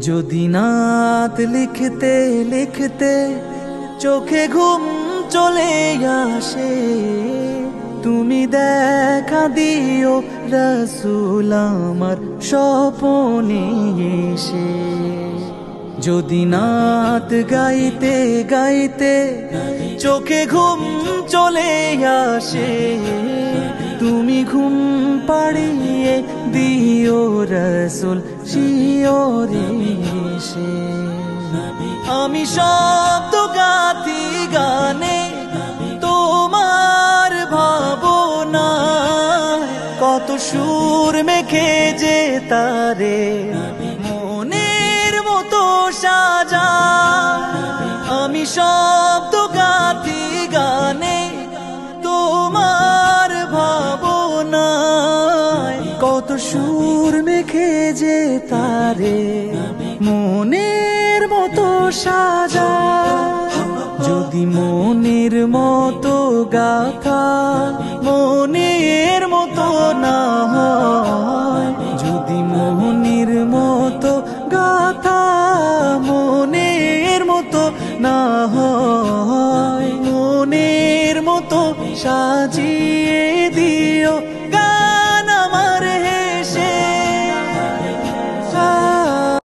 যদি নাত লিখতে লিখতে চোখে ঘুম চলে আসে, তুমি দেখা দিও রাসূল আমার স্বপনে এসে। যদি নাত গাইতে গাইতে চোখে ঘুম চলে আসে, তুমি ঘুম পাড়িয়ে দিও রাসূল শিয়রে এসে। আমি শব্দ গাথি গানে তোমার ভাবনা, কত সুর মেখে যে তারে মনের মতো সাজা। আমি শব্দ গাথি গানে তোমার ভাবনা, কত সুর মেখে যে তারে মনের মতো সাজা। যদি মনের মতো গাথা মনের মতো না হয়, যদি মনের মতো গাথা মনের মতো না হয়, মনের মতো সাজিয়ে দিও